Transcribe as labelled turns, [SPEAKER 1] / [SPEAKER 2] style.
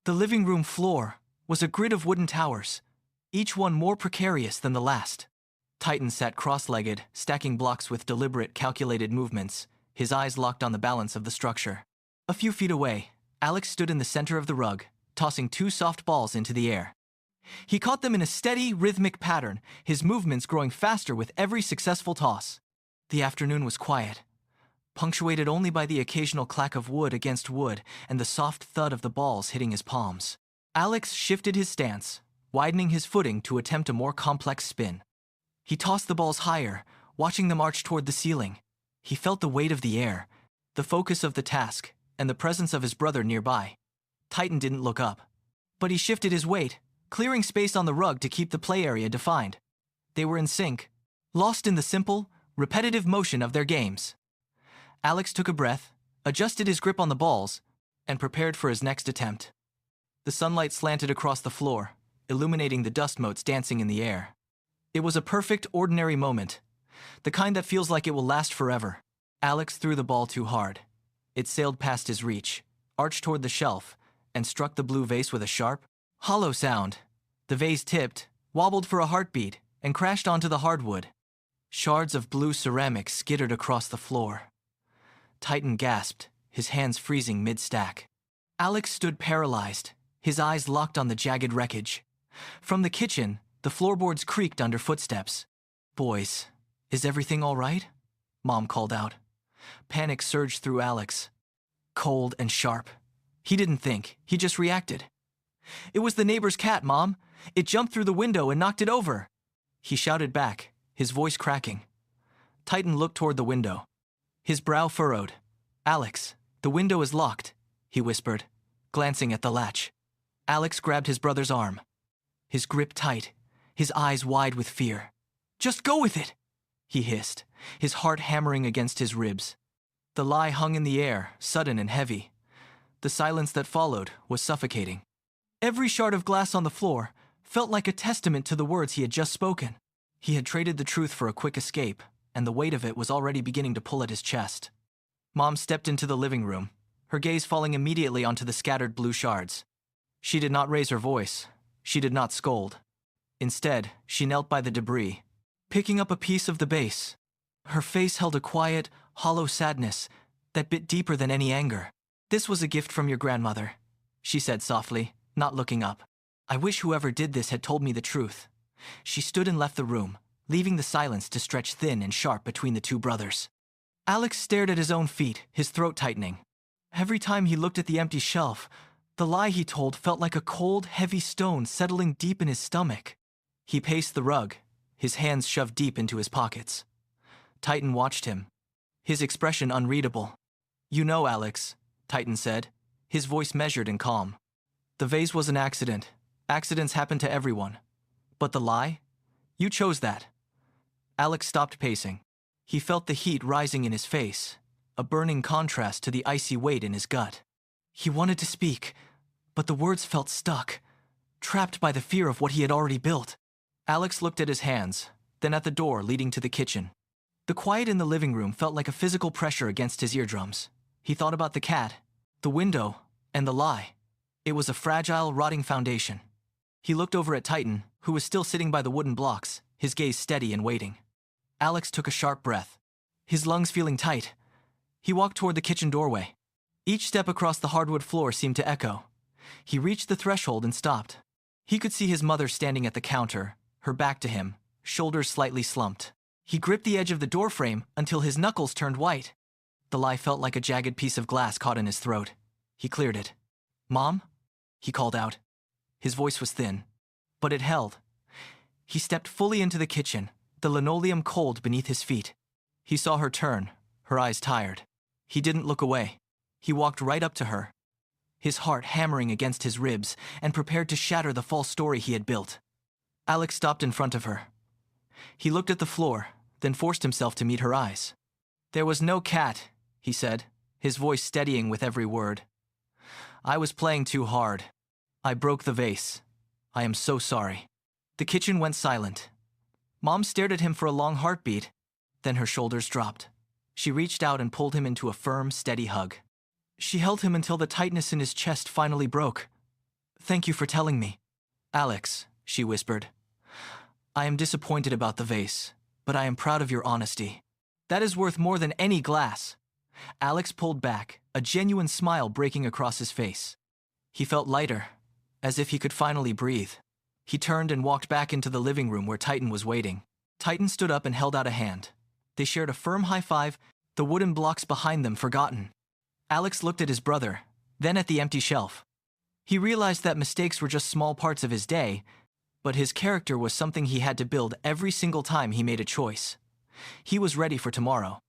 [SPEAKER 1] The living room floor was a grid of wooden towers, each one more precarious than the last. Titan sat cross-legged, stacking blocks with deliberate, calculated movements, his eyes locked on the balance of the structure. A few feet away, Alex stood in the center of the rug, tossing two soft balls into the air. He caught them in a steady, rhythmic pattern, his movements growing faster with every successful toss. The afternoon was quiet, punctuated only by the occasional clack of wood against wood and the soft thud of the balls hitting his palms. Alex shifted his stance, widening his footing to attempt a more complex spin. He tossed the balls higher, watching them arch toward the ceiling. He felt the weight of the air, the focus of the task, and the presence of his brother nearby. Titan didn't look up, but he shifted his weight, clearing space on the rug to keep the play area defined. They were in sync, lost in the simple, repetitive motion of their games. Alex took a breath, adjusted his grip on the balls, and prepared for his next attempt. The sunlight slanted across the floor, illuminating the dust motes dancing in the air. It was a perfect, ordinary moment, the kind that feels like it will last forever. Alex threw the ball too hard. It sailed past his reach, arched toward the shelf, and struck the blue vase with a sharp, hollow sound. The vase tipped, wobbled for a heartbeat, and crashed onto the hardwood. Shards of blue ceramic skittered across the floor. Titan gasped, his hands freezing mid-stack. Alex stood paralyzed, his eyes locked on the jagged wreckage. From the kitchen, the floorboards creaked under footsteps. "Boys, is everything all right?" Mom called out. Panic surged through Alex, cold and sharp. He didn't think, he just reacted. "It was the neighbor's cat, Mom. It jumped through the window and knocked it over," he shouted back, his voice cracking. Titan looked toward the window. His brow furrowed. "Alex, the window is locked," he whispered, glancing at the latch. Alex grabbed his brother's arm, his grip tight, his eyes wide with fear. "Just go with it," he hissed, his heart hammering against his ribs. The lie hung in the air, sudden and heavy. The silence that followed was suffocating. Every shard of glass on the floor felt like a testament to the words he had just spoken. He had traded the truth for a quick escape, and the weight of it was already beginning to pull at his chest. Mom stepped into the living room, her gaze falling immediately onto the scattered blue shards. She did not raise her voice. She did not scold. Instead, she knelt by the debris, picking up a piece of the base. Her face held a quiet, hollow sadness that bit deeper than any anger. "This was a gift from your grandmother," she said softly, not looking up. "I wish whoever did this had told me the truth." She stood and left the room, leaving the silence to stretch thin and sharp between the two brothers. Alex stared at his own feet, his throat tightening. Every time he looked at the empty shelf, the lie he told felt like a cold, heavy stone settling deep in his stomach. He paced the rug, his hands shoved deep into his pockets. Titan watched him, his expression unreadable. "You know, Alex," Titan said, his voice measured and calm. "The vase was an accident. Accidents happen to everyone. But the lie? You chose that." Alex stopped pacing. He felt the heat rising in his face, a burning contrast to the icy weight in his gut. He wanted to speak, but the words felt stuck, trapped by the fear of what he had already built. Alex looked at his hands, then at the door leading to the kitchen. The quiet in the living room felt like a physical pressure against his eardrums. He thought about the cat, the window, and the lie. It was a fragile, rotting foundation. He looked over at Titan, who was still sitting by the wooden blocks, his gaze steady and waiting. Alex took a sharp breath, his lungs feeling tight. He walked toward the kitchen doorway. Each step across the hardwood floor seemed to echo. He reached the threshold and stopped. He could see his mother standing at the counter, her back to him, shoulders slightly slumped. He gripped the edge of the doorframe until his knuckles turned white. The lie felt like a jagged piece of glass caught in his throat. He cleared it. "Mom?" he called out. His voice was thin, but it held. He stepped fully into the kitchen, the linoleum cold beneath his feet. He saw her turn, her eyes tired. He didn't look away. He walked right up to her, his heart hammering against his ribs and prepared to shatter the false story he had built. Alex stopped in front of her. He looked at the floor, then forced himself to meet her eyes. "There was no cat," he said, his voice steadying with every word. "I was playing too hard. I broke the vase. I am so sorry." The kitchen went silent. Mom stared at him for a long heartbeat, then her shoulders dropped. She reached out and pulled him into a firm, steady hug. She held him until the tightness in his chest finally broke. Thank you for telling me. Alex, she whispered. I am disappointed about the vase, but I am proud of your honesty. That is worth more than any glass. Alex pulled back, a genuine smile breaking across his face. He felt lighter, as if he could finally breathe. He turned and walked back into the living room where Titan was waiting. Titan stood up and held out a hand. They shared a firm high five, the wooden blocks behind them forgotten. Alex looked at his brother, then at the empty shelf. He realized that mistakes were just small parts of his day, but his character was something he had to build every single time he made a choice. He was ready for tomorrow.